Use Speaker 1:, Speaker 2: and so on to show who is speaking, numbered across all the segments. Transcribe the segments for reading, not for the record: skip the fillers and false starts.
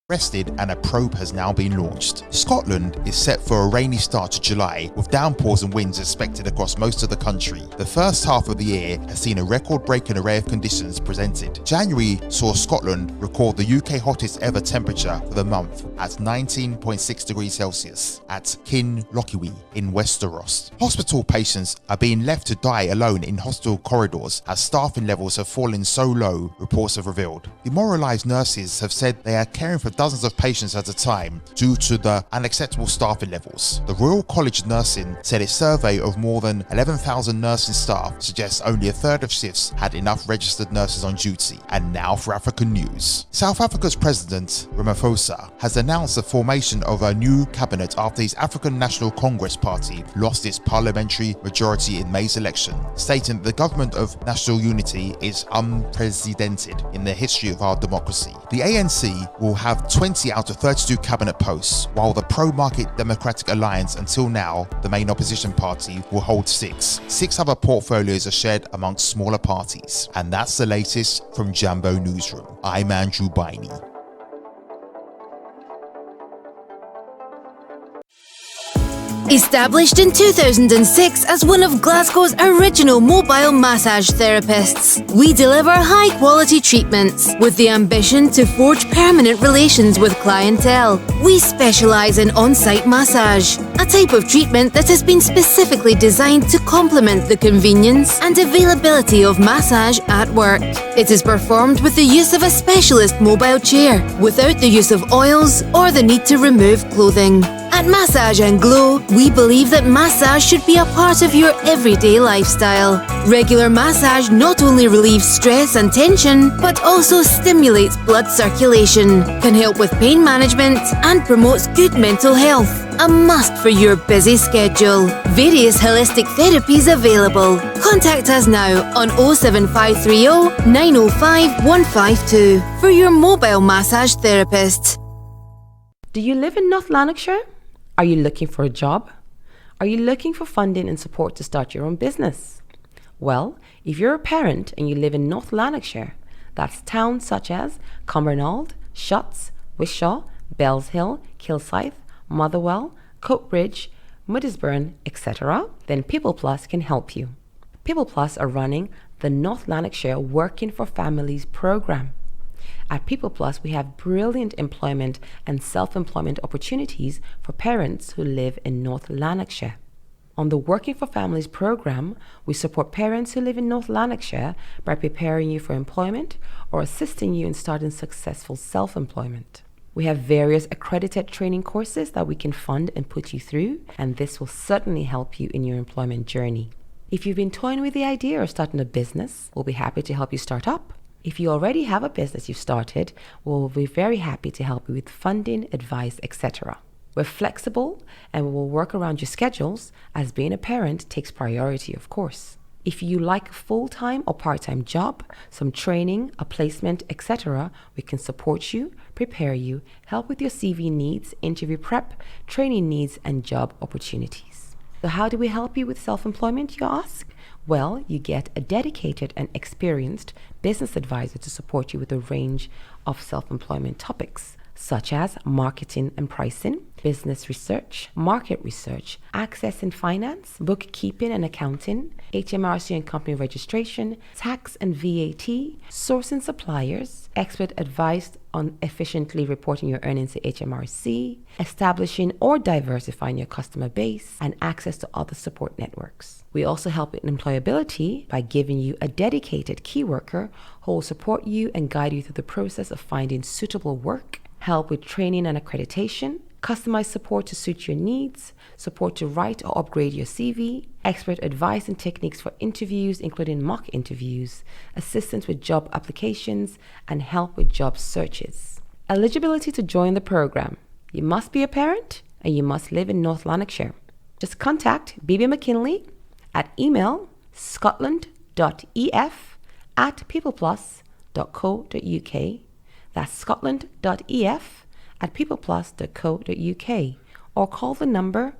Speaker 1: Rested and a probe has now been launched. Scotland is set for a rainy start to July, with downpours and winds expected across most of the country. The first half of the year has seen a record-breaking array of conditions presented. January saw Scotland record the UK hottest ever temperature for the month at 19.6 degrees Celsius at Inioluwa in Westeros. Hospital patients are being left to die alone in hospital corridors as staffing levels have fallen so low, reports have revealed. Demoralised nurses have said they are caring for dozens of patients at a time due to the unacceptable staffing levels. The Royal College of Nursing said a survey of more than 11,000 nursing staff suggests only a third of shifts had enough registered nurses on duty. And now for African news. South Africa's President Ramaphosa has announced the formation of a new cabinet after his African National Congress party lost its parliamentary majority in May's election, stating that the government of national unity is unprecedented in the history of our democracy. The ANC will have 20 out of 32 cabinet posts, while the pro-market Democratic Alliance, until now the main opposition party, will hold 6. 6 other portfolios are shared amongst smaller parties. And that's the latest from Jambo Newsroom. I'm Andrew Biney.
Speaker 2: Established in 2006 as one of Glasgow's original mobile massage therapists, we deliver high-quality treatments with the ambition to forge permanent relations with clientele. We specialise in on-site massage, a type of treatment that has been specifically designed to complement the convenience and availability of massage at work. It is performed with the use of a specialist mobile chair, without the use of oils or the need to remove clothing. At Massage & Glow, we believe that massage should be a part of your everyday lifestyle. Regular massage not only relieves stress and tension, but also stimulates blood circulation, can help with pain management, and promotes good mental health. A must for your busy schedule. Various holistic therapies available. Contact us now on 07530 905 152 for your mobile massage therapist.
Speaker 3: Do you live in North Lanarkshire? Are you looking for a job? Are you looking for funding and support to start your own business? Well, if you're a parent and you live in North Lanarkshire, that's towns such as Cumbernauld, Shotts, Wishaw, Bellshill, Kilsyth, Motherwell, Coatbridge, Moodisburn, etc., then PeoplePlus can help you. PeoplePlus are running the North Lanarkshire Working for Families program. At PeoplePlus, we have brilliant employment and self-employment opportunities for parents who live in North Lanarkshire. On the Working for Families program, we support parents who live in North Lanarkshire by preparing you for employment or assisting you in starting successful self-employment. We have various accredited training courses that we can fund and put you through, and this will certainly help you in your employment journey. If you've been toying with the idea of starting a business, we'll be happy to help you start up. If you already have a business you've started, we'll be very happy to help you with funding, advice, etc. We're flexible and we will work around your schedules, as being a parent takes priority, of course. If you like a full-time or part-time job, some training, a placement, etc., we can support you, prepare you, help with your CV needs, interview prep, training needs, and job opportunities. So how do we help you with self-employment, you ask? Well, you get a dedicated and experienced business advisor to support you with a range of self-employment topics, such as marketing and pricing, business research, market research, access and finance, bookkeeping and accounting, HMRC and company registration, tax and VAT, sourcing suppliers, expert advice on efficiently reporting your earnings to HMRC, establishing or diversifying your customer base, and access to other support networks. We also help with employability by giving you a dedicated key worker who will support you and guide you through the process of finding suitable work, help with training and accreditation, customized support to suit your needs, support to write or upgrade your CV, expert advice and techniques for interviews, including mock interviews, assistance with job applications, and help with job searches. Eligibility to join the program. You must be a parent and you must live in North Lanarkshire. Just contact BB McKinley at email scotland.ef@peopleplus.co.uk. That's scotland.ef@peopleplus.co.uk, or call the number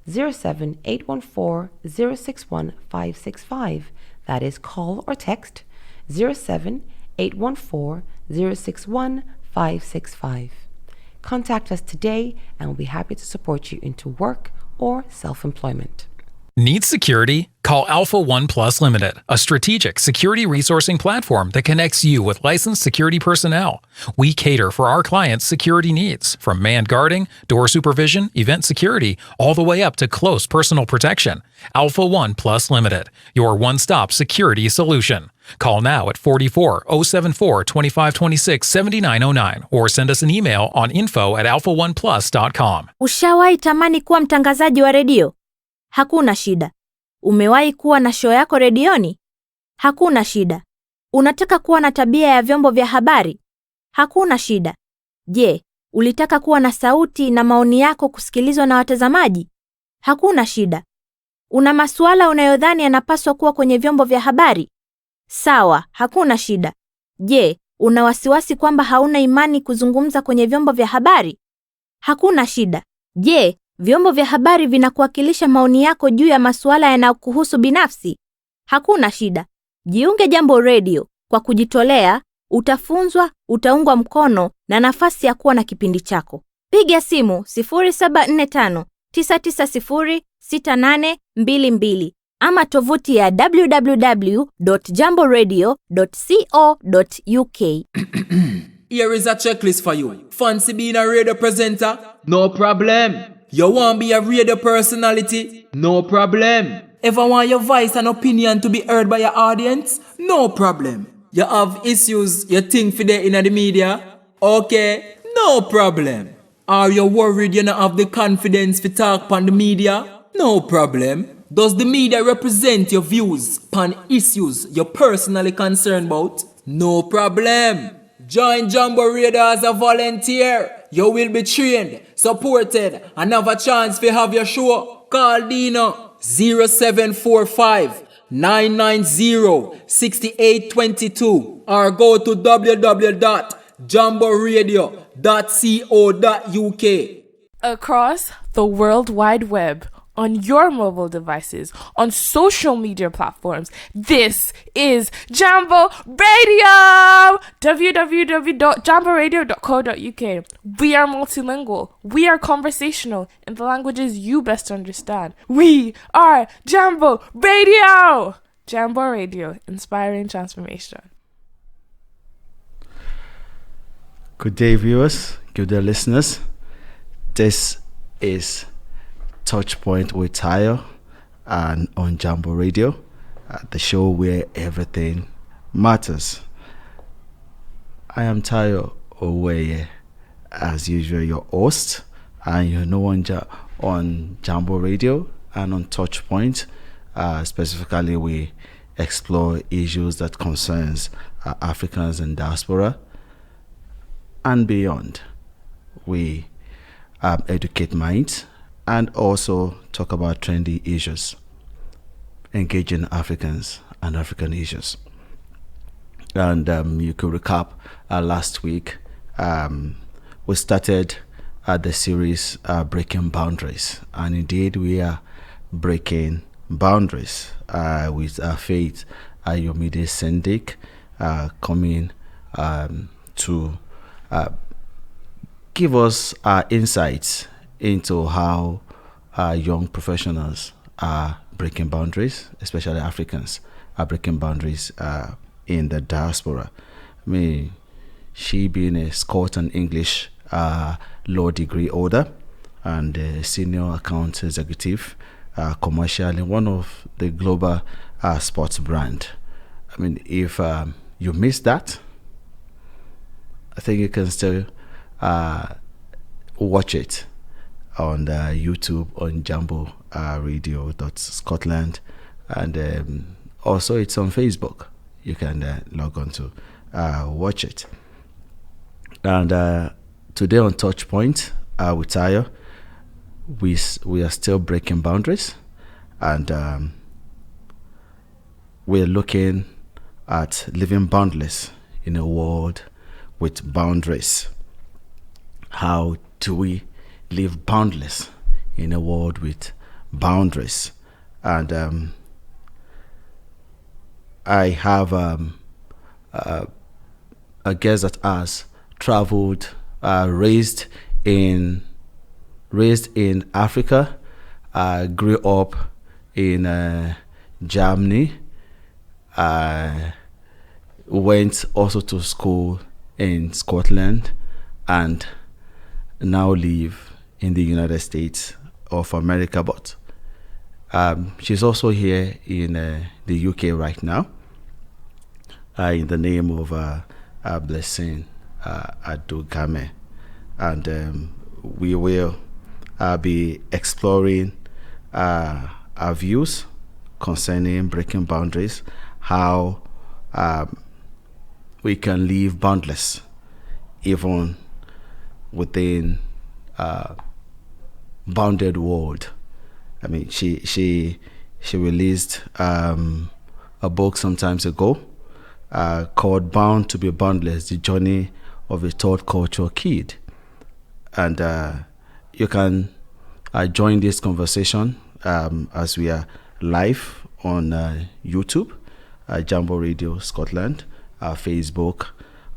Speaker 3: 07814 061 565. That is, call or text 07814 061 565. Contact us today and we'll be happy to support you into work or self-employment.
Speaker 4: Need security? Call Alpha One Plus Limited, a strategic security resourcing platform that connects you with licensed security personnel. We cater for our clients' security needs, from manned guarding, door supervision, event security, all the way up to close personal protection. Alpha One Plus Limited, your one-stop security solution. Call now at 44-074-2526-7909 or send us an email on info@alphaoneplus.com.
Speaker 5: Ushawahi tamani kuwa mtangazaji wa redio? Hakuna shida. Umewahi kuwa na show yako redioni? Hakuna shida. Unataka kuwa na tabia ya vyombo vya habari? Hakuna shida. Je, ulitaka kuwa na sauti na maoni yako kusikilizwa na watazamaji? Hakuna shida. Una masuala unayodhani yanapaswa kuwa kwenye vyombo vya habari? Sawa, hakuna shida. Je, una wasiwasi kwamba hauna imani kuzungumza kwenye vyombo vya habari? Hakuna shida. Je, vyombo vya habari vinakuwakilisha maoni yako juu ya masuala yanayokuhusu binafsi? Hakuna shida. Jiunge Jambo Radio. Kwa kujitolea, utafunzwa, utaungwa mkono na nafasi ya kuwa na kipindi chako. Piga simu 0745-990-6822 ama tovuti ya www.jamboradio.co.uk.
Speaker 6: Here is a checklist for you. Fancy being a radio presenter? No problem. You want to be a radio personality? No problem. Ever want your voice and opinion to be heard by your audience? No problem. You have issues you think for in the media? Okay, no problem. Are you worried you don't have the confidence to talk on the media? No problem. Does the media represent your views on issues you're personally concerned about? No problem. Join Jambo Radio as a volunteer. You will be trained, supported, and have a chance to have your show. Call Dino 0745-990-6822 or go to www.jamboradio.co.uk.
Speaker 7: Across the World Wide Web, on your mobile devices, on social media platforms. This is Jambo Radio! www.jamboradio.co.uk. We are multilingual. We are conversational in the languages you best understand. We are Jambo Radio! Jambo Radio, inspiring transformation.
Speaker 8: Good day, viewers. Good day, listeners. This is TouchPoint with Tayo and on Jambo Radio, the show where everything matters. I am Tayo Owoeye, as usual, your host, and you know on Jambo Radio and on TouchPoint. Specifically, we explore issues that concerns Africans and diaspora and beyond. We educate minds and also talk about trendy issues, engaging Africans and African issues. And you could recap last week, we started the series Breaking Boundaries. And indeed, we are breaking boundaries with Faith Ayomide Sendik coming to give us insights into how young professionals are breaking boundaries, especially Africans are breaking boundaries in the diaspora. I mean, she being a Scott and English law degree holder and a senior account executive commercial in one of the global sports brand. I mean, if you missed that, I think you can still watch it on the YouTube on Jambo Radio.Scotland, and also it's on Facebook. You can log on to watch it. And today on TouchPoint with Tayo, we are still breaking boundaries, and we're looking at living boundless in a world with boundaries. How do we live boundless in a world with boundaries? And I have a guest that has traveled, raised raised in Africa, grew up in Germany, went also to school in Scotland, and now live in the United States of America. But she's also here in the UK right now, in the name of Blessing Adogame. And we will be exploring our views concerning breaking boundaries, how we can live boundless even within bounded world. I mean, she released a book some time ago called Bound to be Boundless, The Journey of a Third Culture Kid. And you can join this conversation as we are live on YouTube, Jambo Radio Scotland, Facebook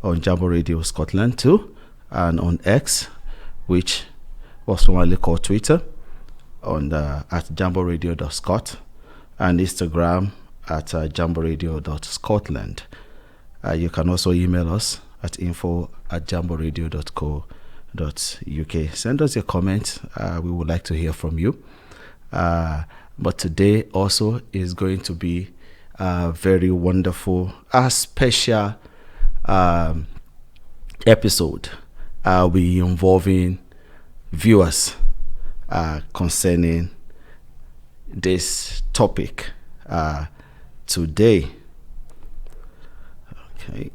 Speaker 8: on Jambo Radio Scotland too, and on X, which was formerly called Twitter, on at jamboradio.scot, and Instagram at jamboradio.scotland. You can also email us at info@jamboradio.co.uk. Send us your comments. We would like to hear from you. But today also is going to be a very wonderful, special episode. I'll be involving viewers concerning this topic today. Okay.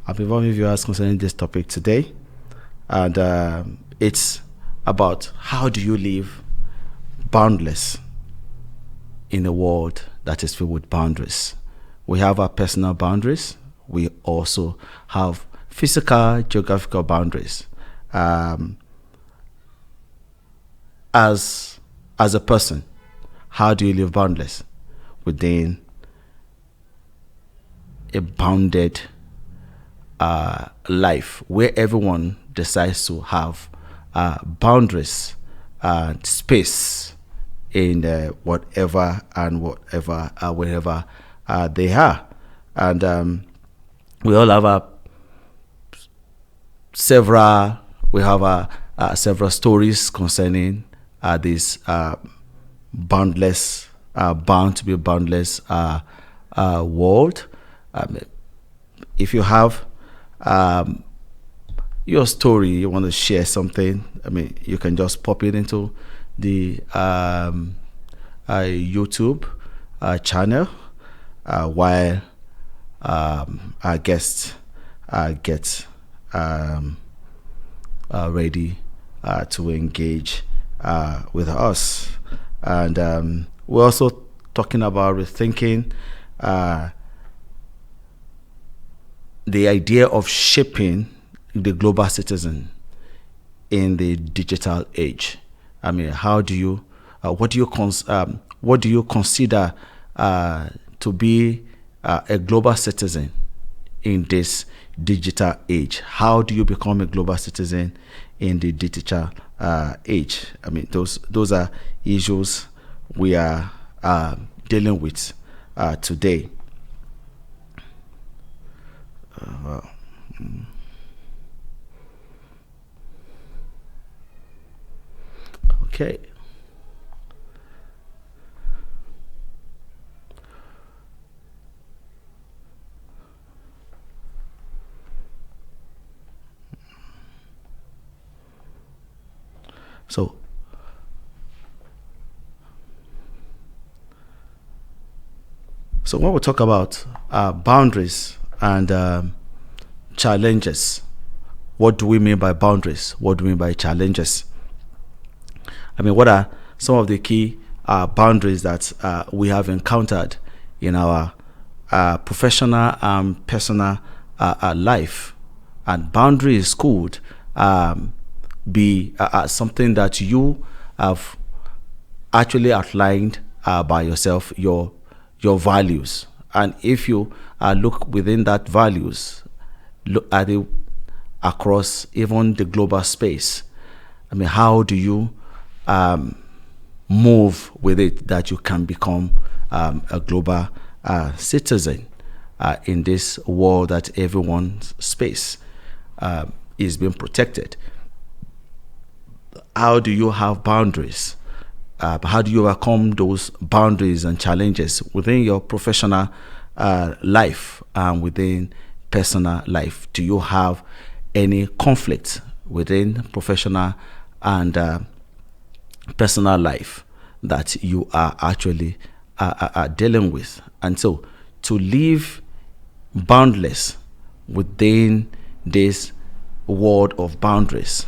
Speaker 8: I'll be involving viewers concerning this topic today, and it's about how do you live boundless in a world that is filled with boundaries. We have our personal boundaries. We also have physical, geographical boundaries. As a person, how do you live boundless within a bounded life where everyone decides to have boundaries, space in whatever and whatever, wherever they are. And we all have several stories concerning this boundless, bound to be boundless world. If you have your story, you want to share something, I mean, you can just pop it into the YouTube channel while our guests get ready to engage with us. And we're also talking about rethinking the idea of shaping the global citizen in the digital age. I mean, how do you, what do you consider to be a global citizen in this digital age? How do you become a global citizen in the digital age? I mean, those are issues we are dealing with today. Okay. So when we talk about boundaries and challenges, what do we mean by boundaries? What do we mean by challenges? I mean, what are some of the key boundaries that we have encountered in our professional and personal life? And boundaries could be something that you have actually outlined by yourself, your values, And if you look within that values, look at it across even the global space. I mean, how do you move with it that you can become a global citizen in this world that everyone's space is being protected? How do you have boundaries? How do you overcome those boundaries and challenges within your professional life and within personal life? Do you have any conflict within professional and personal life that you are actually dealing with? And so to live boundless within this world of boundaries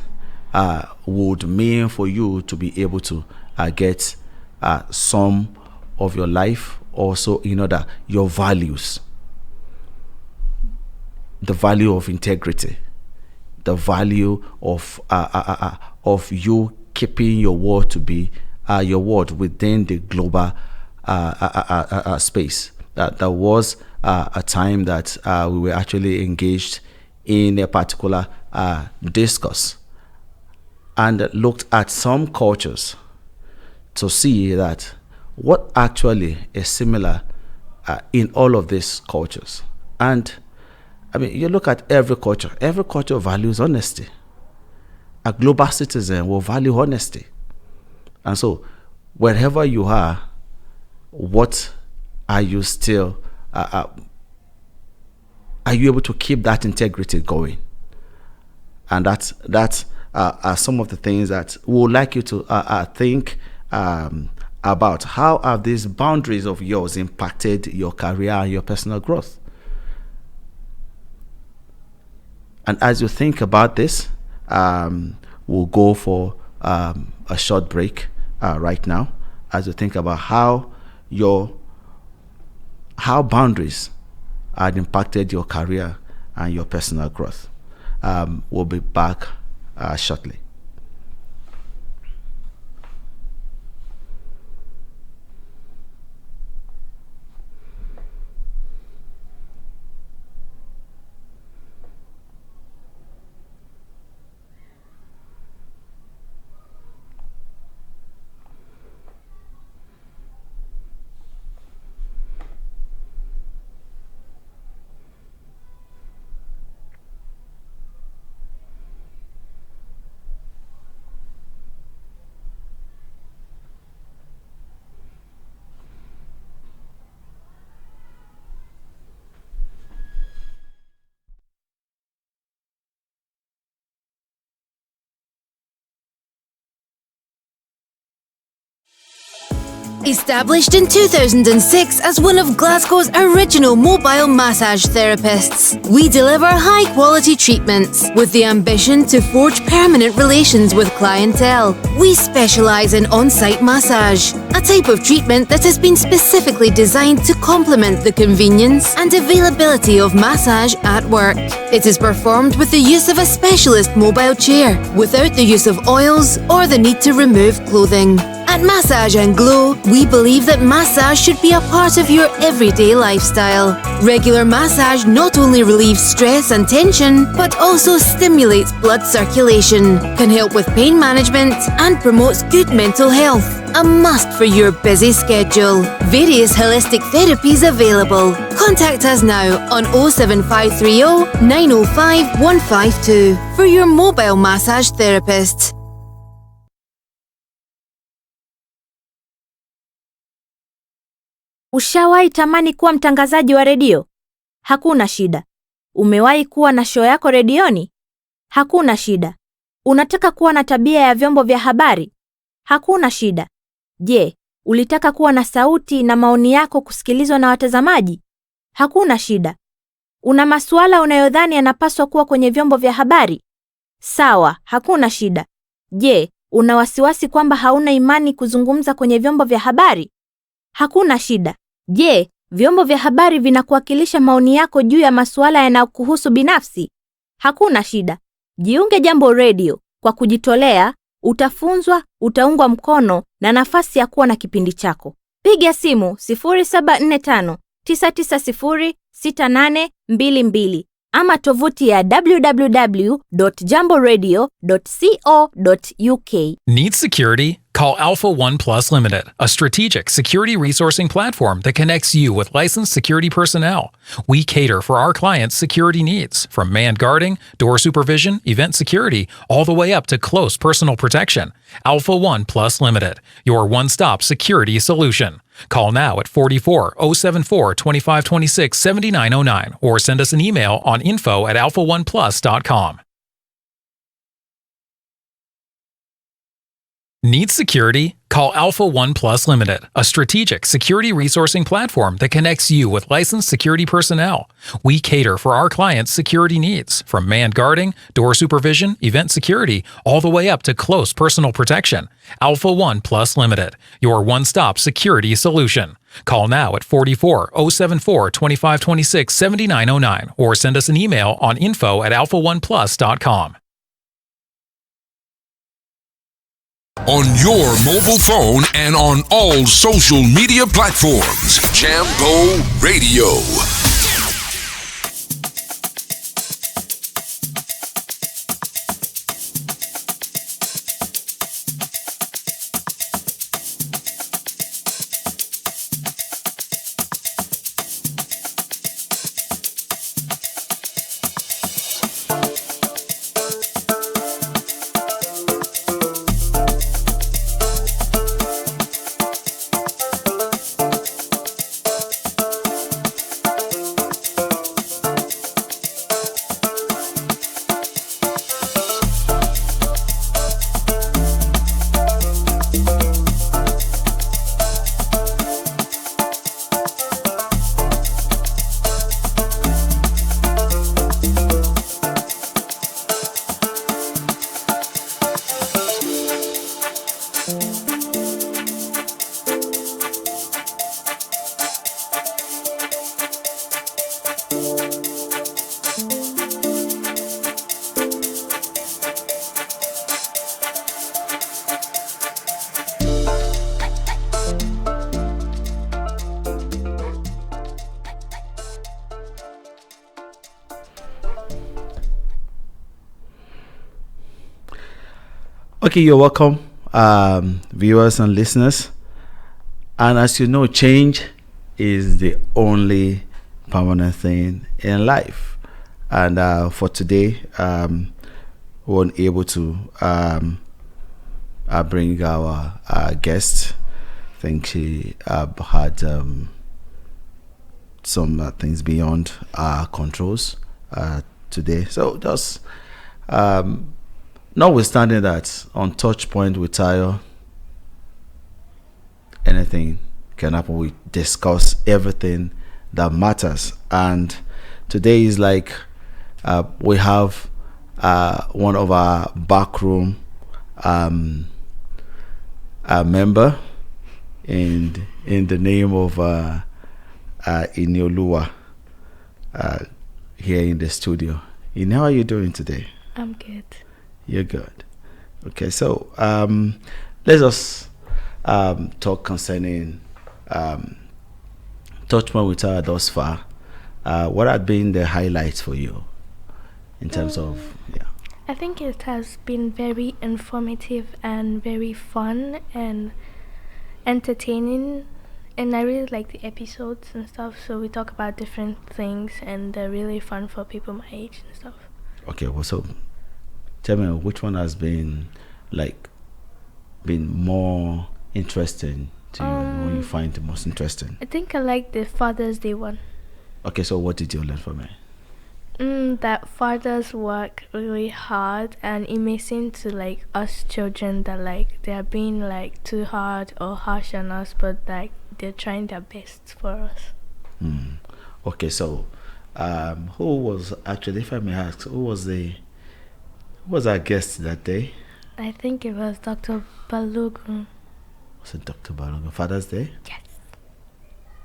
Speaker 8: would mean for you to be able to get some of your life also in order, your values, the value of integrity, the value of you keeping your word to be your word within the global space. There was a time that we were actually engaged in a particular discourse and looked at some cultures to see that what actually is similar in all of these cultures. And I mean, you look at every culture values honesty. A global citizen will value honesty. And so wherever you are, what are you still, are you able to keep that integrity going? And that's some of the things that we would like you to think about. How have these boundaries of yours impacted your career and your personal growth? And as you think about this, we'll go for a short break right now as you think about how boundaries had impacted your career and your personal growth. We'll be back shortly.
Speaker 2: Established in 2006 as one of Glasgow's original mobile massage therapists, we deliver high-quality treatments with the ambition to forge permanent relations with clientele. We specialise in on-site massage, a type of treatment that has been specifically designed to complement the convenience and availability of massage at work. It is performed with the use of a specialist mobile chair, without the use of oils or the need to remove clothing. At Massage & Glow, we believe that massage should be a part of your everyday lifestyle. Regular massage not only relieves stress and tension, but also stimulates blood circulation, can help with pain management, and promotes good mental health. A must for your busy schedule. Various holistic therapies available. Contact us now on 07530 905 152 for your mobile massage therapist.
Speaker 5: Ushawahi tamani kuwa mtangazaji wa redio? Hakuna shida. Umewahi kuwa na show yako redioni? Hakuna shida. Unataka kuwa na tabia ya vyombo vya habari? Hakuna shida. Je, ulitaka kuwa na sauti na maoni yako kusikilizwa na watazamaji? Hakuna shida. Una masuala unayodhani yanapaswa kuwa kwenye vyombo vya habari? Sawa, hakuna shida. Je, una wasiwasi kwamba hauna imani kuzungumza kwenye vyombo vya habari? Hakuna shida. Je, vyombo vya habari vinakuwakilisha maoni yako juu ya masuala yanayokuhusu binafsi? Hakuna shida. Jiunge Jambo Radio. Kwa kujitolea, utafunzwa, utaungwa mkono na nafasi ya kuwa na kipindi chako. Piga simu 0745 9906822 ama tovuti ya www.jamboradio.co.uk.
Speaker 4: Need security? Call Alpha One Plus Limited, a strategic security resourcing platform that connects you with licensed security personnel. We cater for our clients' security needs, from manned guarding, door supervision, event security, all the way up to close personal protection. Alpha One Plus Limited, your one-stop security solution. Call now at 44-074-2526-7909 or send us an email on info@alpha1plus.com. Need security? Call Alpha One Plus Limited, a strategic security resourcing platform that connects you with licensed security personnel. We cater for our clients' security needs, from manned guarding, door supervision, event security, all the way up to close personal protection. Alpha One Plus Limited, your one-stop security solution. Call now at 44-074-2526-7909 or send us an email on info@alpha1plus.com.
Speaker 9: On your mobile phone and on all social media platforms. Jambo Radio.
Speaker 8: Okay, you're welcome, viewers and listeners. And as you know, change is the only permanent thing in life. And for today, we weren't able to bring our guest. I think she had some things beyond our controls today. So just notwithstanding that, on TouchPoint with Tayo, anything can happen. We discuss everything that matters. And today is like we have one of our backroom member in the name of Inioluwa here in the studio. How are you doing today?
Speaker 10: I'm good.
Speaker 8: You're good. Okay, so let's just talk concerning TouchPoint with her thus far. What have been the highlights for you in terms of
Speaker 10: I think it has been very informative and very fun and entertaining, and I really like the episodes and stuff. So we talk about different things, and they're really fun for people my age and stuff.
Speaker 8: Okay, well, so tell me, which one has been more interesting to you? What you find the most interesting?
Speaker 10: I think I like the Father's Day one.
Speaker 8: Okay, so what did you learn from it?
Speaker 10: That fathers work really hard, and it may seem to like us children that like they are being like too hard or harsh on us, but like they're trying their best for us.
Speaker 8: Okay, so who was actually, if I may ask, who was our guest that day?
Speaker 10: I think it was Dr. Balogun.
Speaker 8: Was it Dr. Balogun? Father's Day?
Speaker 10: Yes.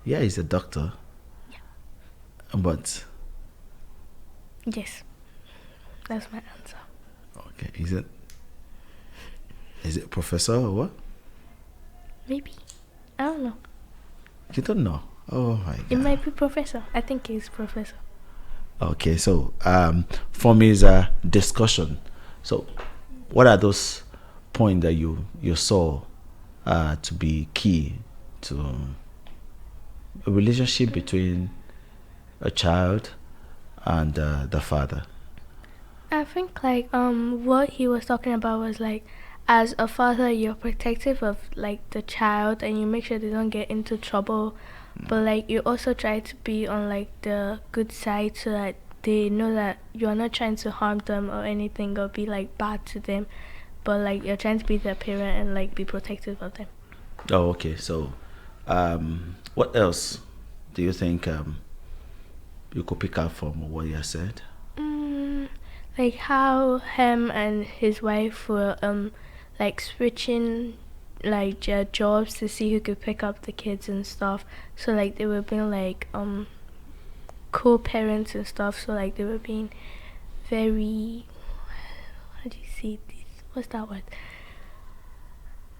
Speaker 8: Yeah, he's a doctor.
Speaker 10: Yeah.
Speaker 8: But
Speaker 10: yes, that's my answer.
Speaker 8: Okay, is it professor or what?
Speaker 10: Maybe. I don't know.
Speaker 8: You don't know? Oh my God.
Speaker 10: It might be professor. I think he's professor.
Speaker 8: Okay, so for me is a discussion. So what are those points that you saw to be key to a relationship between a child and the father?
Speaker 10: I think like what he was talking about was like, as a father you're protective of like the child and you make sure they don't get into trouble, but like you also try to be on like the good side so that they know that you're not trying to harm them or anything or be like bad to them, but like you're trying to be their parent and like be protective of them.
Speaker 8: Oh, okay. So what else do you think you could pick up from what you said?
Speaker 10: Like how him and his wife were like switching like their jobs to see who could pick up the kids and stuff. So like they were being like co-parents and stuff. So like they were being very, how do you say this? What's that word?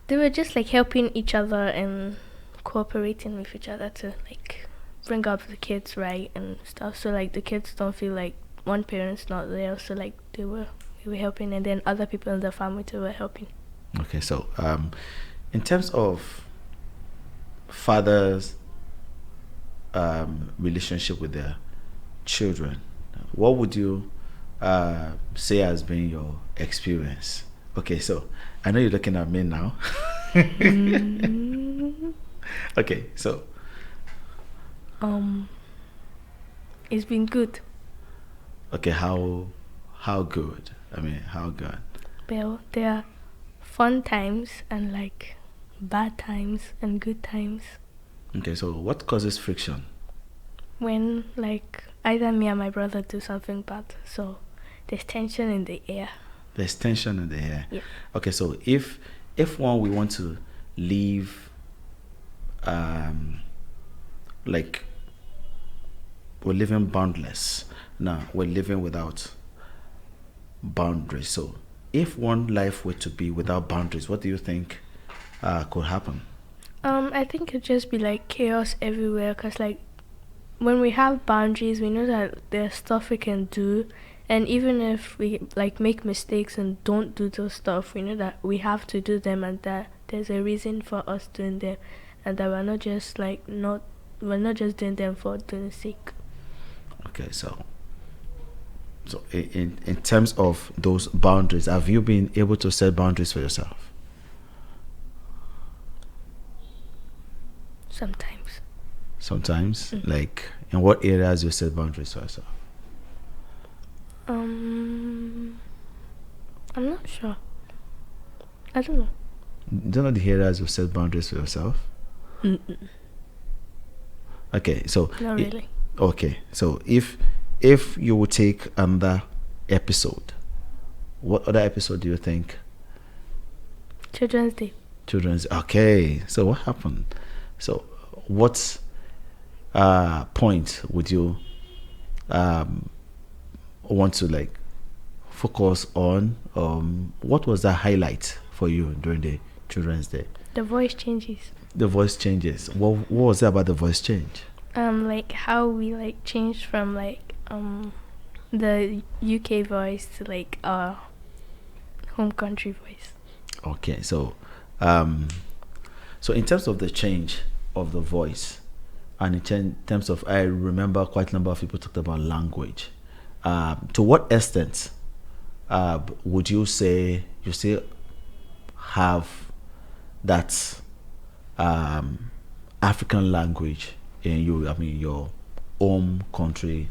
Speaker 10: They were just like helping each other and cooperating with each other to like bring up the kids right and stuff. So like the kids don't feel like one parent's not there. So like they were helping, and then other people in the family too were helping.
Speaker 8: Okay, so in terms of fathers' relationship with their children, what would you say has been your experience? Okay, so I know you're looking at me now. Okay, so
Speaker 10: it's been good.
Speaker 8: Okay, how good? I mean, how good?
Speaker 10: Well, there are fun times and like bad times and good times.
Speaker 8: Okay, so what causes friction?
Speaker 10: When like either me or my brother do something bad, so there's tension in the air.
Speaker 8: There's tension in the air.
Speaker 10: Yeah.
Speaker 8: Okay, so if one we want to leave, like we're living boundless. Now we're living without boundaries. So if one life were to be without boundaries, what do you think could happen?
Speaker 10: I think it'd just be like chaos everywhere, because like when we have boundaries, we know that there's stuff we can do, and even if we like make mistakes and don't do those stuff, we know that we have to do them and that there's a reason for us doing them, and that we're not just doing them for doing sake.
Speaker 8: Okay, so in terms of those boundaries, have you been able to set boundaries for yourself? Sometimes? Like in what areas you set boundaries for yourself?
Speaker 10: I'm not sure. I don't know.
Speaker 8: You don't know the areas you set boundaries for yourself? Okay, so
Speaker 10: not really.
Speaker 8: Okay, so if you would take another episode, what other episode do you think?
Speaker 10: Children's Day.
Speaker 8: Okay, so what happened? So what point would you want to like focus on? What was the highlight for you during the Children's Day?
Speaker 10: The voice changes.
Speaker 8: The voice changes. What was it about the voice change?
Speaker 10: Like how we like changed from like the UK voice to like our home country voice.
Speaker 8: Okay, so so in terms of the change of the voice, and in terms of, I remember quite a number of people talked about language. To what extent would you say you still have that African language in you? I mean, your home country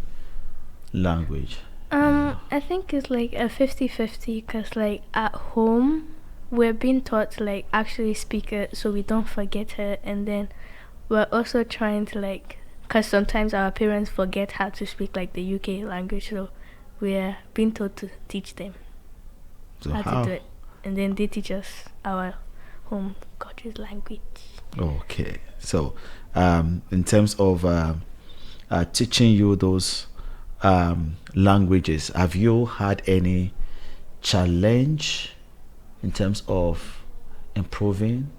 Speaker 8: language.
Speaker 10: I think it's like a 50-50, because like at home we're being taught to like actually speak it so we don't forget it, and then we're also trying to like, because sometimes our parents forget how to speak like the UK language, so we're being taught to teach them how to do it, and then they teach us our home country's language.
Speaker 8: Okay, so in terms of teaching you those languages, have you had any challenge in terms of improving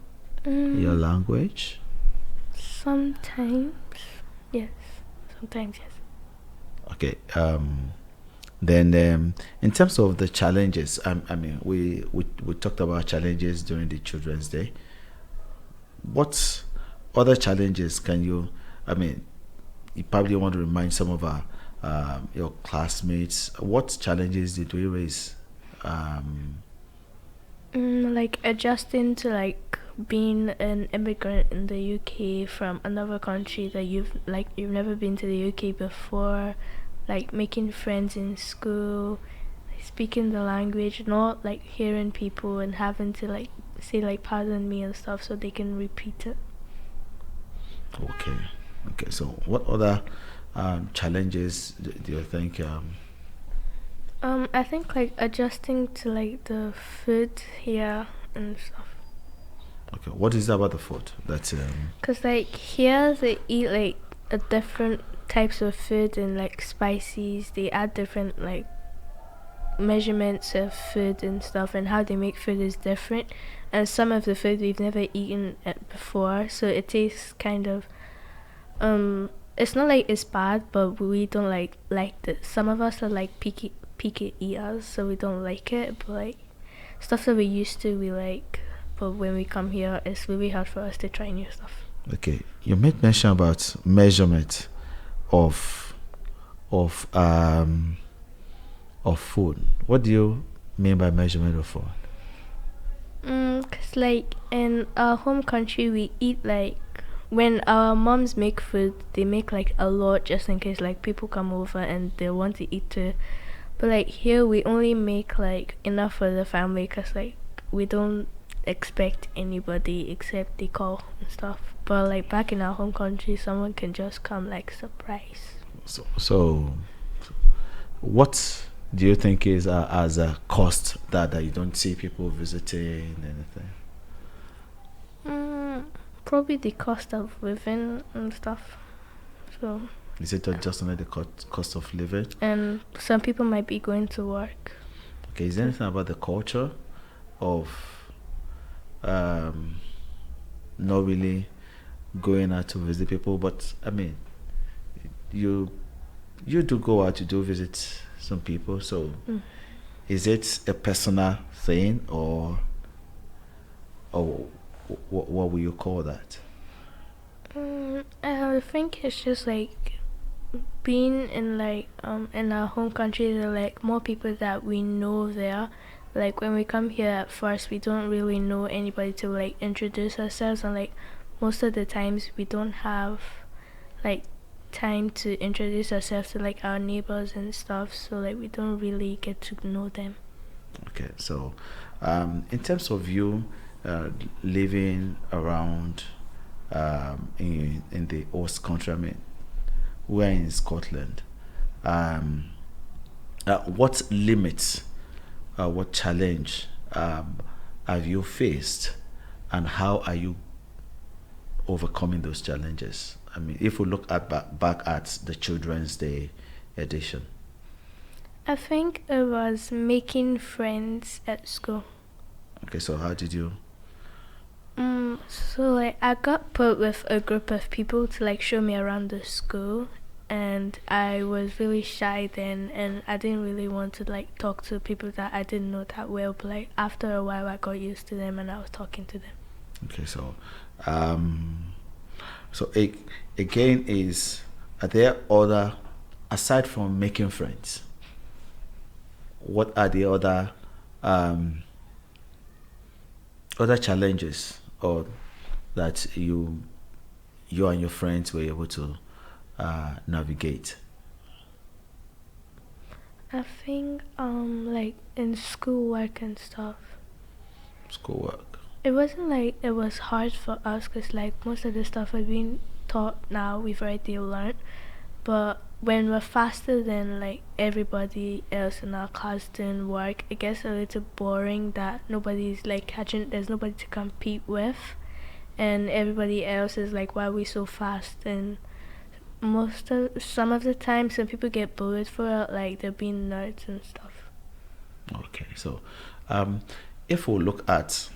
Speaker 8: your language?
Speaker 10: Sometimes. Sometimes, yes.
Speaker 8: Okay. Then in terms of the challenges, I mean, we talked about challenges during the Children's Day. What other challenges can you, I mean, you probably want to remind some of our your classmates, what challenges did we raise?
Speaker 10: Like adjusting to like being an immigrant in the UK from another country that you've never been to the UK before, like making friends in school, speaking the language, not like hearing people and having to like say like pardon me and stuff so they can repeat it.
Speaker 8: Okay, so what other challenges do you think?
Speaker 10: I think like adjusting to like the food here and stuff.
Speaker 8: Okay, what is that about the food? That's
Speaker 10: Cause like here they eat like a different types of food and like spices. They add different like measurements of food and stuff, and how they make food is different. And some of the food we've never eaten it before, so it tastes kind of it's not like it's bad, but we don't like it. Some of us are like picky eaters, so we don't like it. But like stuff that we used to, we like. But when we come here, it's really hard for us to try new stuff.
Speaker 8: Okay, you made mention about measurement of food. What do you mean by measurement of food?
Speaker 10: Cause like in our home country, we eat like when our moms make food, they make like a lot just in case like people come over and they want to eat too. But like here, we only make like enough for the family, cause like we don't expect anybody except they call and stuff. But like back in our home country, someone can just come like surprise.
Speaker 8: So what do you think is as a cost that you don't see people visiting anything?
Speaker 10: Probably the cost of living and stuff. So
Speaker 8: is it just only the cost of living?
Speaker 10: And some people might be going to work.
Speaker 8: Okay, is there anything about the culture of not really going out to visit people? But I mean, you do go out, you do visit some people, so is it a personal thing or what will you call that?
Speaker 10: I think it's just like being in like in our home country, there are like more people that we know there. Like when we come here at first, we don't really know anybody to like introduce ourselves, and like most of the times we don't have like time to introduce ourselves to like our neighbors and stuff, so like we don't really get to know them.
Speaker 8: Okay, so in terms of you living around in the host country, I mean, we're in Scotland, what limits, what challenge have you faced, and how are you overcoming those challenges? I mean, if we look at back at the Children's Day edition.
Speaker 10: I think it was making friends at school.
Speaker 8: Okay, so how did you?
Speaker 10: So like I got put with a group of people to like show me around the school, and I was really shy then, and I didn't really want to like talk to people that I didn't know that well. But like after a while, I got used to them and I was talking to them.
Speaker 8: Okay, so again, are there other, aside from making friends, what are the other challenges or that you and your friends were able to navigate?
Speaker 10: I think like in schoolwork and stuff.
Speaker 8: Schoolwork.
Speaker 10: It wasn't like it was hard for us, because like most of the stuff we've been taught now we've already learned. But when we're faster than like everybody else in our class doing work, it gets a little boring that nobody's like catching. There's nobody to compete with, and everybody else is like, why are we so fast? And some of the time, some people get bullied for it, like they're being nerds and stuff.
Speaker 8: Okay, so if we look at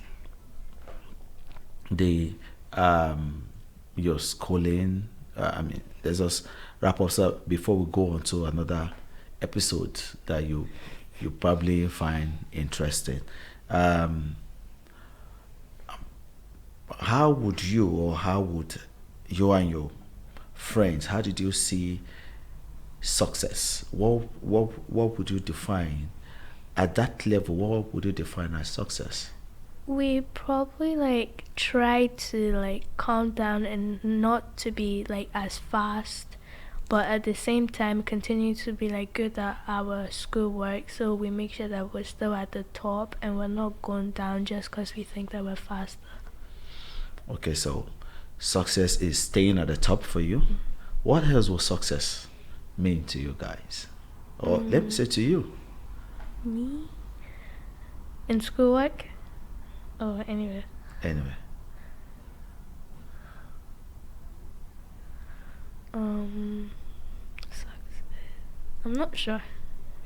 Speaker 8: the your schooling, I mean, there's us wrap us up before we go on to another episode that you probably find interesting. How would you and your friends, how did you see success? What would you define at that level? What would you define as success?
Speaker 10: We probably like try to like calm down and not to be like as fast, but at the same time continue to be like good at our schoolwork, so we make sure that we're still at the top and we're not going down just because we think that we're faster.
Speaker 8: Okay, so success is staying at the top for you. What else will success mean to you guys? Or let me say to you.
Speaker 10: Me? In schoolwork? Oh, anyway. Success. I'm not sure.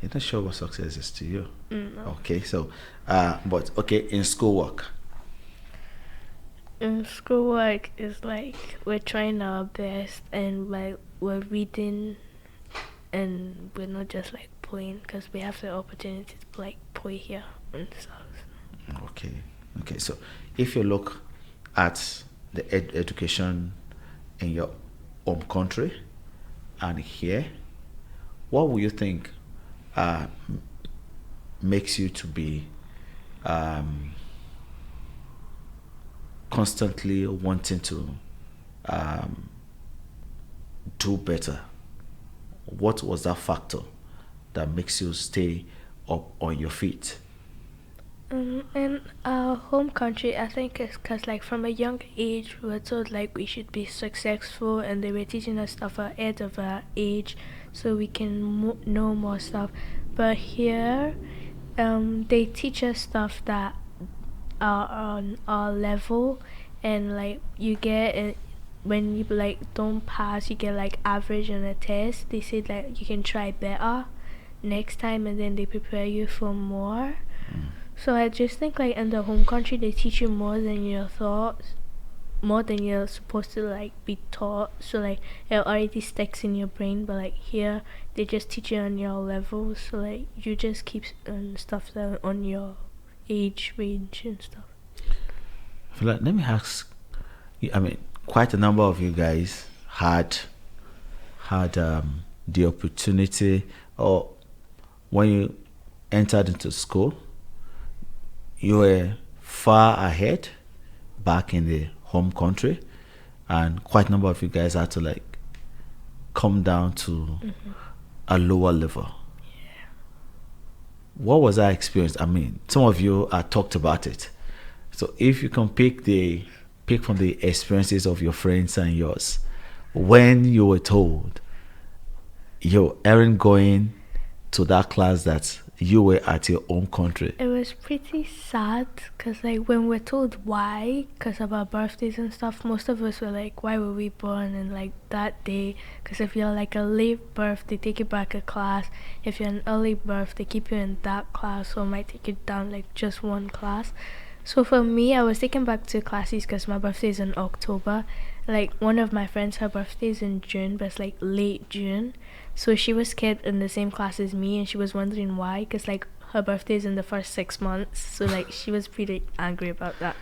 Speaker 8: You're not sure what success is to you?
Speaker 10: No.
Speaker 8: Okay, so, but okay, in schoolwork.
Speaker 10: In schoolwork is like we're trying our best and like we're reading and we're not just like playing because we have the opportunity to like play here and stuff.
Speaker 8: Okay, so if you look at the education in your home country and here, what would you think makes you to be constantly wanting to do better? What was that factor that makes you stay up on your feet?
Speaker 10: In our home country, I think it's because like from a young age we were told like we should be successful, and they were teaching us stuff ahead of our age so we can know more stuff. But here they teach us stuff that are on our level, and like you get it when you like don't pass, you get like average on a test. They say like you can try better next time, and then they prepare you for more. So I just think like in the home country they teach you more than your thoughts, more than you're supposed to like be taught, so like it already sticks in your brain. But like here they just teach you on your level, so like you just keep stuff that on your age range and stuff.
Speaker 8: Let me ask, I mean, quite a number of you guys had the opportunity, or when you entered into school, you were far ahead back in the home country, and quite a number of you guys had to like come down to a lower level. What was that experience? I mean, some of you talked about it. So if you can pick from the experiences of your friends and yours, when you were told you aren't going to that class that you were at your own country.
Speaker 10: It was pretty sad because like when we're told why, because of our birthdays and stuff, most of us were like, why were we born in like that day? Because if you're like a late birth, they take you back a class. If you're an early birth, they keep you in that class, or might take you down like just one class. So for me, I was taken back to classes because my birthday is in October. Like one of my friends, her birthday is in June, but it's like late June. So she was scared in the same class as me, and she was wondering why, because like her birthday is in the first 6 months. So like she was pretty angry about that.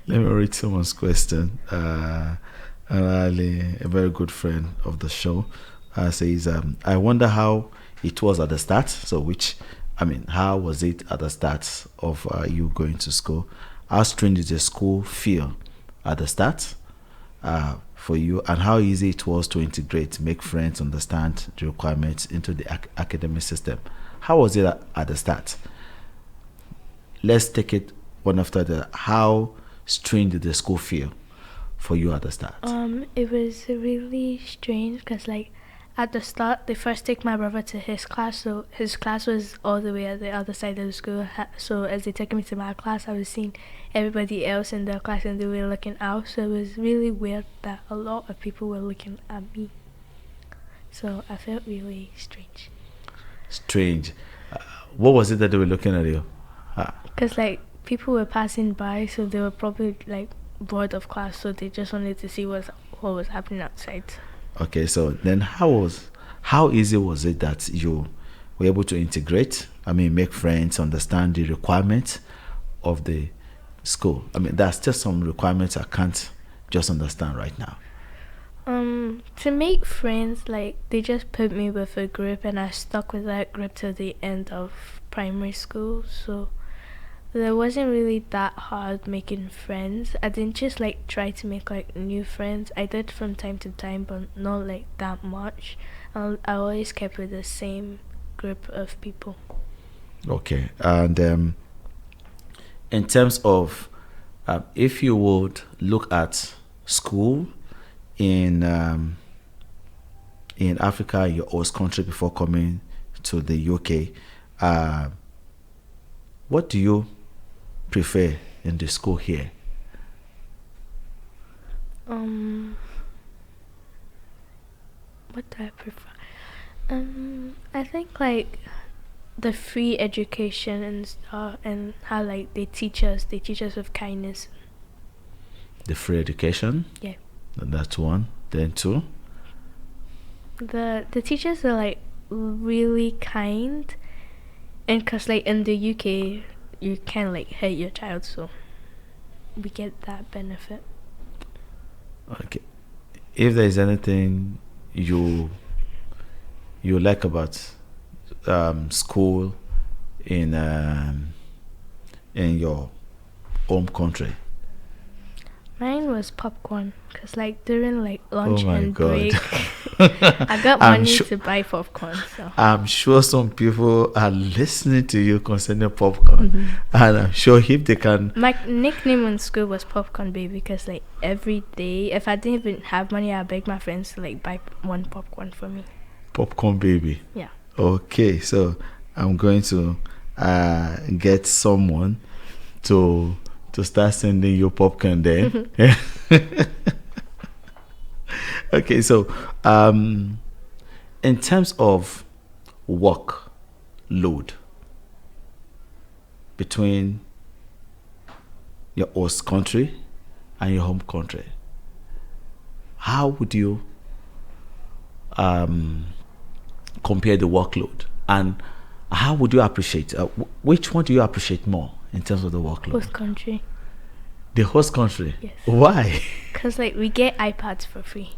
Speaker 8: Let me read someone's question. Ali, a very good friend of the show, says, I wonder how it was at the start. So how was it at the start of you going to school? How strange did the school feel at the start for you, and how easy it was to integrate, make friends, understand the requirements into the academic system? How was it at the start? Let's take it one after the other. How strange did the school feel for you at the start?
Speaker 10: It was really strange because like at the start, they first take my brother to his class, so his class was all the way at the other side of the school. So as they took me to my class, I was seeing everybody else in their class and they were looking out. So it was really weird that a lot of people were looking at me. So I felt really strange.
Speaker 8: Strange. What was it that they were looking at you?
Speaker 10: Because like people were passing by, so they were probably like bored of class, so they just wanted to see what was happening outside.
Speaker 8: Okay, so then how easy was it that you were able to integrate? I mean, make friends, understand the requirements of the school. I mean, there's still some requirements I can't just understand right now.
Speaker 10: To make friends, like, they just put me with a group, and I stuck with that group till the end of primary school. So it wasn't really that hard making friends. I didn't just like try to make like new friends. I did from time to time, but not like that much. I always kept with the same group of people.
Speaker 8: Okay, and in terms of if you would look at school in Africa, your host country, before coming to the UK, what do you prefer in the school here?
Speaker 10: What do I prefer? I think like the free education and stuff, and how like they teach us with kindness.
Speaker 8: The free education?
Speaker 10: Yeah.
Speaker 8: That's one. Then two?
Speaker 10: The teachers are like really kind, and cause like in the UK you can't like hurt your child, so we get that benefit.
Speaker 8: Okay. If there is anything you like about school in your home country?
Speaker 10: Mine was popcorn, cause like during like lunch and
Speaker 8: God.
Speaker 10: break, I got money to buy popcorn. So
Speaker 8: I'm sure some people are listening to you concerning popcorn, and I'm sure if they can.
Speaker 10: My nickname in school was Popcorn Baby, because like every day, if I didn't even have money, I begged my friends to like buy one popcorn for me.
Speaker 8: Popcorn Baby.
Speaker 10: Yeah.
Speaker 8: Okay, so I'm going to get someone to start sending you popcorn there. Okay, so in terms of work load between your host country and your home country, how would you compare the workload, and how would you appreciate which one do you appreciate more in terms of the workload?
Speaker 10: Host country.
Speaker 8: The host country?
Speaker 10: Yes.
Speaker 8: Why?
Speaker 10: Because like we get iPads for free.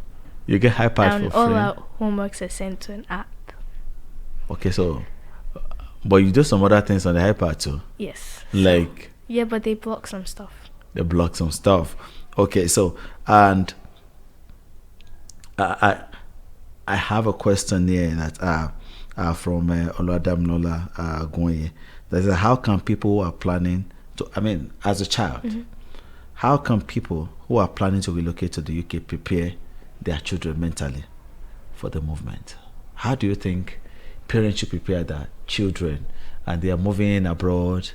Speaker 8: You get iPads
Speaker 10: and
Speaker 8: for free?
Speaker 10: all our homeworks are sent to an app.
Speaker 8: Okay, so but you do some other things on the iPad too?
Speaker 10: Yes.
Speaker 8: Like?
Speaker 10: Yeah, but they block some stuff.
Speaker 8: They block some stuff. Okay, so and I have a question here that from Oluwadamilola Owoeye. That is, how can people who are planning to, I mean, as a child, how can people who are planning to relocate to the UK prepare their children mentally for the movement? How do you think parents should prepare their children, and they are moving abroad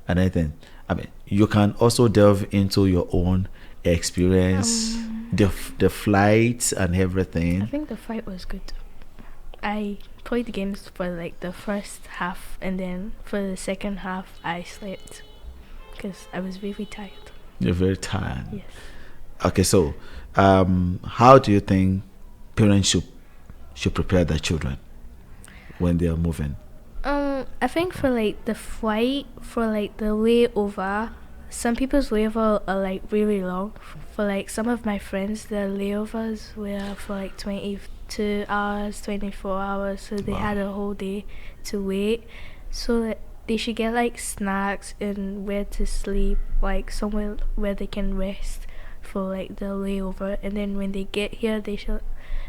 Speaker 8: and anything? I mean, you can also delve into your own experience, the flights and everything.
Speaker 10: I think the flight was good. I played the games for like the first half, and then for the second half I slept because I was very tired.
Speaker 8: You're very tired.
Speaker 10: Yes.
Speaker 8: Okay, so how do you think parents should prepare their children when they are moving?
Speaker 10: I think for like the flight, for like the layover, some people's layover are like really long. For like some of my friends, their layovers were for like 22 hours, 24 hours, so they had a whole day to wait. So that they should get like snacks and where to sleep, like somewhere where they can rest for like the layover. And then when they get here, they should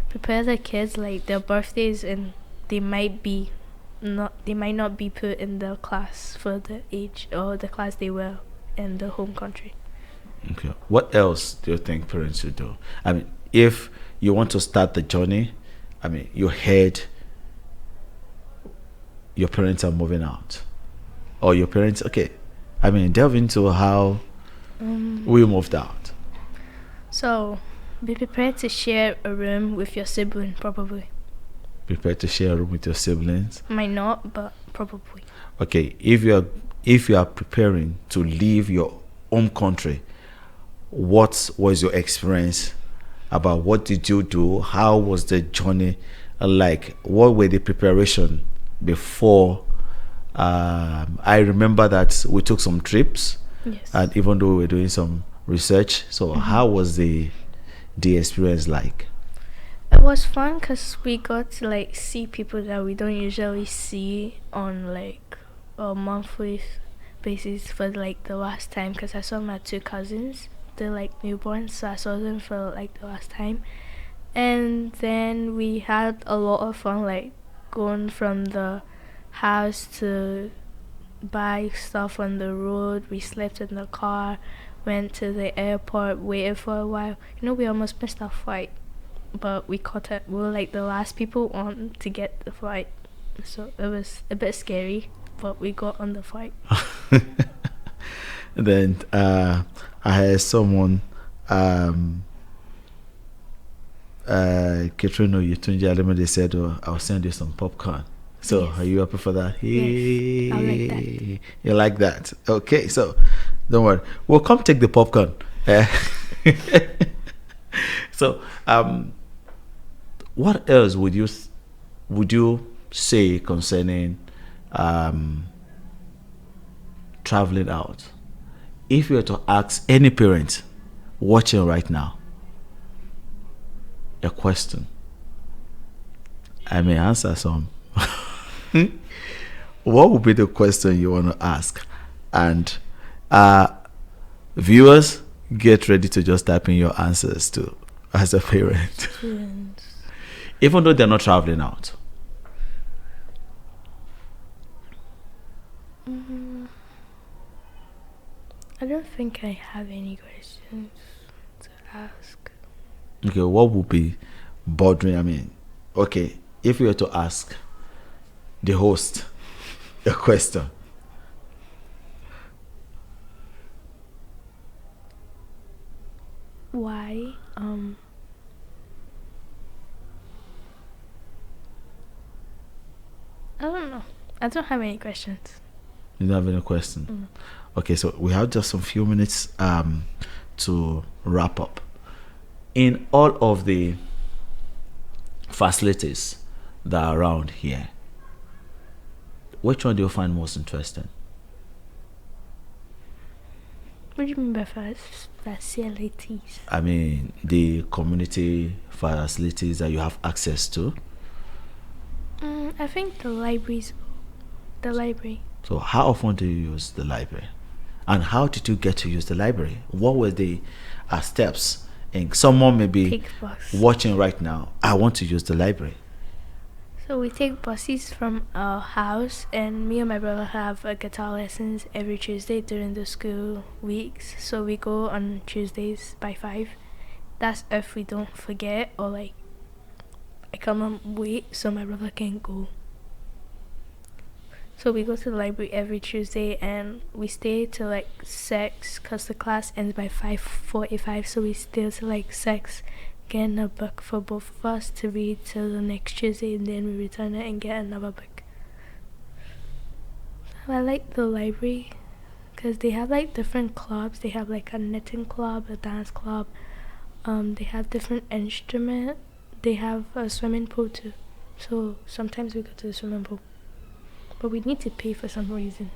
Speaker 10: prepare their kids like their birthdays, and they might not be put in the class for the age or the class they were in the home country.
Speaker 8: Okay. What else do you think parents should do? I mean, if you want to start the journey, I mean, you heard your parents are moving out, or your parents, okay, I mean, delve into how we moved out.
Speaker 10: So, be prepared to share a room with your sibling, probably.
Speaker 8: Prepared to share a room with your siblings?
Speaker 10: Might not, but probably.
Speaker 8: Okay, if you are preparing to leave your home country, what was your experience about what did you do? How was the journey like? What were the preparation before? I remember that we took some trips,
Speaker 10: Yes.
Speaker 8: and even though we were doing some research, so how was the experience like?
Speaker 10: It was fun because we got to like see people that we don't usually see on like a monthly basis for like the last time. Because I saw my two cousins, they're like newborns, so I saw them for like the last time. And then we had a lot of fun, like going from the house to buy stuff on the road. We slept in the car, went to the airport, waited for a while. You know, we almost missed our flight, but we caught it. We were like the last people on to get the flight, so it was a bit scary, but we got on the flight.
Speaker 8: Then I had someone, Katrina Yutunja, they said, "Oh, I'll send you some popcorn." So
Speaker 10: Yes.
Speaker 8: are you happy for that?
Speaker 10: Yes, I like that.
Speaker 8: You like that? Okay, so don't worry. We'll come take the popcorn. So, what else would you say concerning traveling out? If you were to ask any parent watching right now a question, I may answer some. What would be the question you want to ask? And viewers, get ready to just type in your answers too as a parent. Even though they're not traveling out.
Speaker 10: I don't think I have any questions to ask.
Speaker 8: Okay, what would be bothering? I mean, okay, if you were to ask the host a question,
Speaker 10: Why? I don't know. I don't have any questions.
Speaker 8: you don't have any question? Okay, so we have just some few minutes to wrap up. In all of the facilities that are around here, which one do you find most interesting?
Speaker 10: What do you mean by facilities?
Speaker 8: I mean, the community facilities that you have access to.
Speaker 10: I think the libraries. The library.
Speaker 8: So how often do you use the library? And how did you get to use the library? What were the steps? And someone may be
Speaker 10: Take bus.
Speaker 8: watching right now, I want to use the library.
Speaker 10: So we take buses from our house, and me and my brother have guitar lessons every Tuesday during the school weeks. So we go on Tuesdays by 5. That's if we don't forget, or like I come on late so my brother can't go. So we go to the library every Tuesday, and we stay till like 6 because the class ends by 5:45. So we stay till like 6, getting a book for both of us to read till the next Tuesday, and then we return it and get another book. I like the library because they have like different clubs. They have like a knitting club, a dance club. They have different instruments. They have a swimming pool too. So sometimes we go to the swimming pool. But we need to pay for some reason.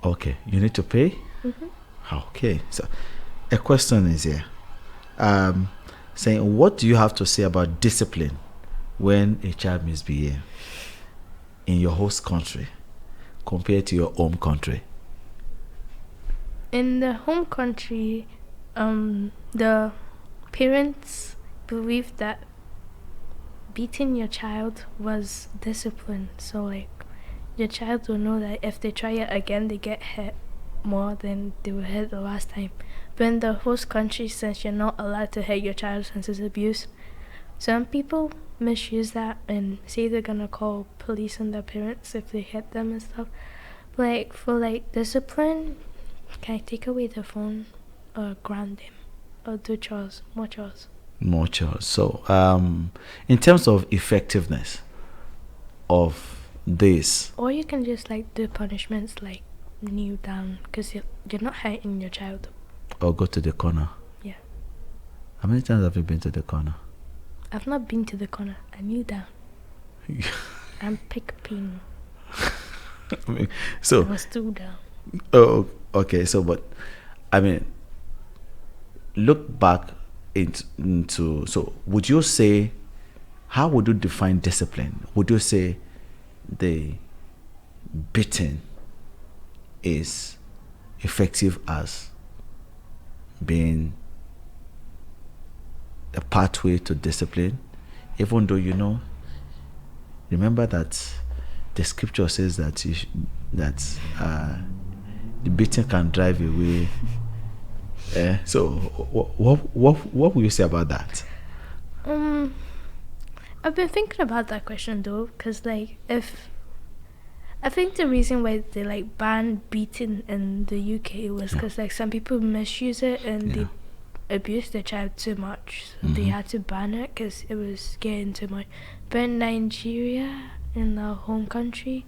Speaker 8: Okay, you need to pay? Okay, so a question is here. Saying, what do you have to say about discipline when a child misbehaves in your host country compared to your home country?
Speaker 10: In the home country, the parents believe that beating your child was discipline. So like your child will know that if they try it again, they get hit more than they were hit the last time. But in the host country, since you're not allowed to hit your child since it's abuse, some people misuse that and say they're gonna call police on their parents if they hit them and stuff. Like for like discipline, can I take away the phone or ground them or do chores, more chores?
Speaker 8: More chores. So in terms of effectiveness of this,
Speaker 10: Or you can just like do punishments like kneel down because you're not hurting your child.
Speaker 8: or go to the corner?
Speaker 10: Yeah.
Speaker 8: How many times have you been to the corner?
Speaker 10: I've not been to the corner. I kneel down. I'm picking.
Speaker 8: So
Speaker 10: I was still down.
Speaker 8: Oh, okay. So, but I mean, look back into. So, would you say, how would you define discipline? Would you say the beating is effective as being a pathway to discipline, even though remember that the scripture says that the beating can drive away. So what will you say about that?
Speaker 10: I've been thinking about that question though, because I think the reason why they banned beating in the UK was because some people misuse it and they abuse the child too much, so they had to ban it because it was getting too much. But in Nigeria, in our home country,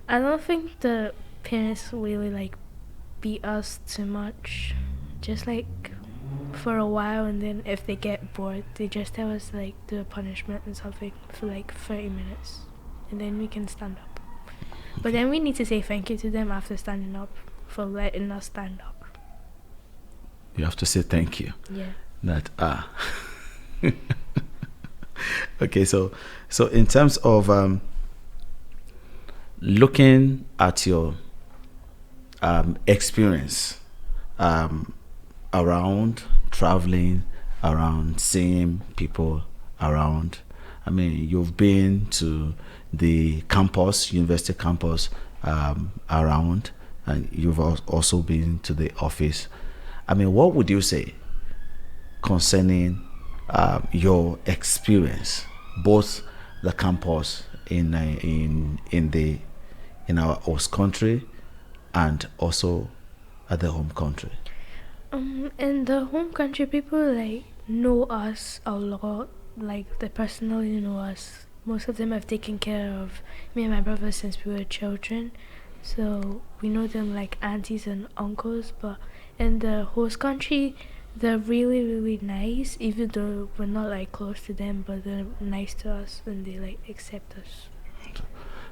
Speaker 10: I don't think the parents really beat us too much, just for a while, and then if they get bored they just tell us do a punishment and something for 30 minutes and then we can stand up. But then we need to say thank you to them after standing up for letting us stand up.
Speaker 8: You have to say thank you.
Speaker 10: Yeah.
Speaker 8: Okay, so in terms of looking at your experience around traveling, around seeing people around, I mean, you've been to the campus, university campus around, and you've also been to the office. I mean, what would you say concerning your experience, both the campus in our host country and also at the home country?
Speaker 10: In the home country, people know us a lot. They personally know us. Most of them have taken care of me and my brother since we were children, so we know them like aunties and uncles. But in the host country, they're really, really nice, even though we're not close to them, but they're nice to us and they accept us.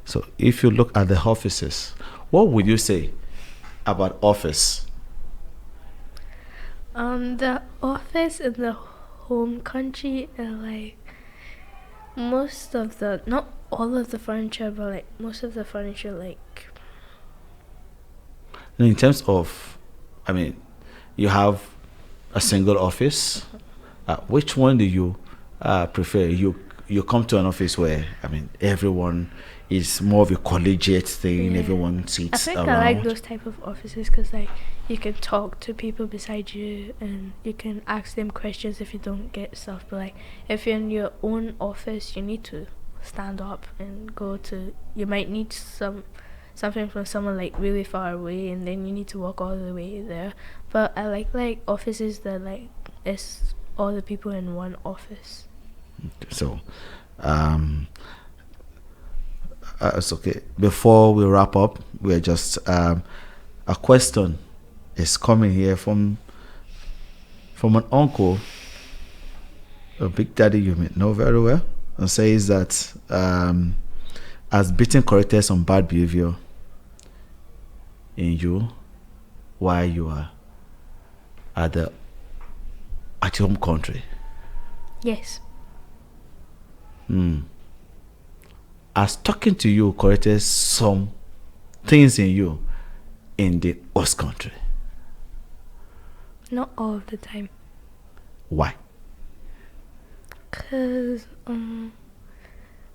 Speaker 8: So if you look at the offices, what would you say about office?
Speaker 10: The office in the home country are most of the, not all of the furniture, but most of the furniture
Speaker 8: In terms of, I mean, you have a single office. Which one do you prefer? You come to an office where, I mean, everyone is more of a collegiate thing. Yeah. Everyone sits around.
Speaker 10: I like those type of offices because you can talk to people beside you and you can ask them questions if you don't get stuff. But if you're in your own office, you need to stand up and go to. You might need something from someone really far away, and then you need to walk all the way there. But I like offices that it's all the people in one office.
Speaker 8: So, it's okay. Before we wrap up, we're just a question is coming here from an uncle, a big daddy you may know very well, and says that as beating corrected some bad behavior in you while you are at your home country.
Speaker 10: Yes.
Speaker 8: As talking to you corrected some things in you in the host country.
Speaker 10: Not all of the time.
Speaker 8: Why?
Speaker 10: Because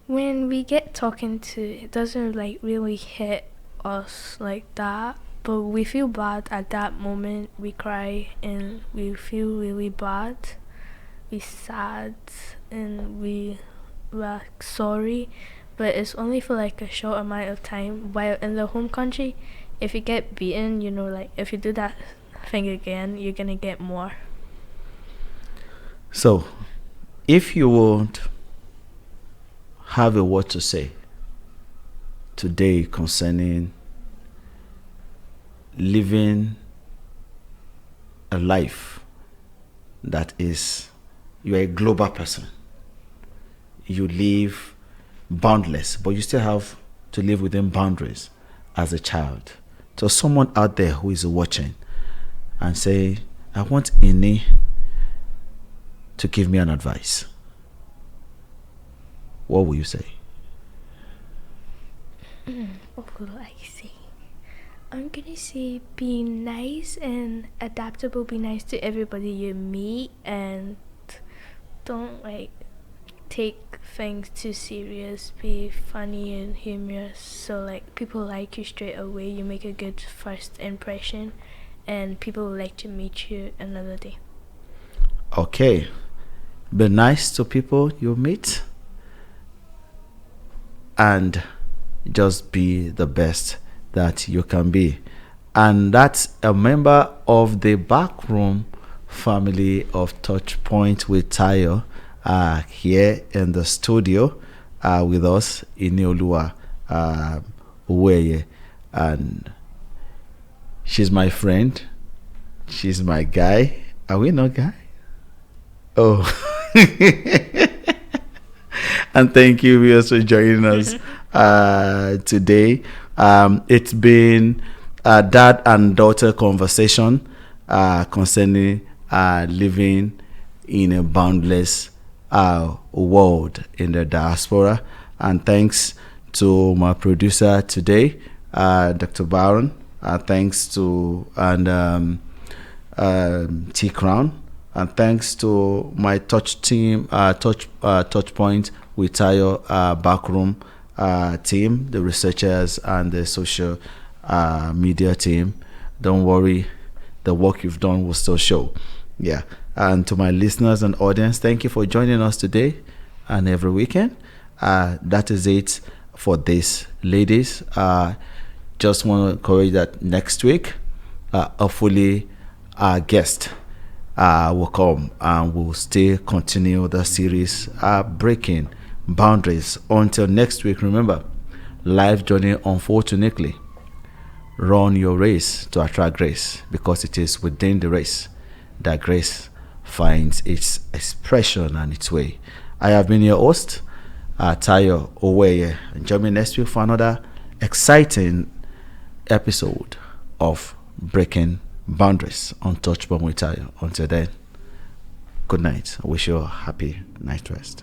Speaker 10: when we get talking to, it doesn't really hit us like that, but we feel bad at that moment. We cry and we feel really bad. We sad and we're sorry, but it's only for a short amount of time. While in the home country, if you get beaten, if you do that thing again, you're gonna get more.
Speaker 8: So if you would have a word to say today concerning living a life that is, you're a global person. You live boundless, but you still have to live within boundaries as a child. So someone out there who is watching and say, I want Ini to give me an advice, what will you say?
Speaker 10: What will I say? I'm gonna say be nice and adaptable. Be nice to everybody you meet, and don't take things too serious. Be funny and humorous, so people like you straight away. You make a good first impression, and people will like to meet you another day.
Speaker 8: Okay, be nice to people you meet, and just be the best that you can be. And that's a member of the backroom family of TouchPoint with Tayo here in the studio with us, Inioluwa, Owoeye, and she's my friend, she's my guy. Are we not guy? Oh. And thank you viewers for joining us today. It's been a dad and daughter conversation concerning living in a boundless world in the diaspora. And thanks to my producer today, Dr. Byron. Thanks to T Crown. And thanks to my touch team, TouchPoint with Tayo backroom team, the researchers and the social media team. Don't worry, the work you've done will still show. Yeah. And to my listeners and audience, thank you for joining us today and every weekend. That is it for this, ladies. Just want to encourage that next week, hopefully our guest will come and we'll still continue the series breaking boundaries. Until next week, remember, life journey unfolds uniquely. Run your race to attract grace, because it is within the race that grace finds its expression and its way. I have been your host, Tayo Owoeye, and join me next week for another exciting episode of Breaking Boundaries on TouchPoint with Tayo. Until then, good night. I wish you a happy night rest.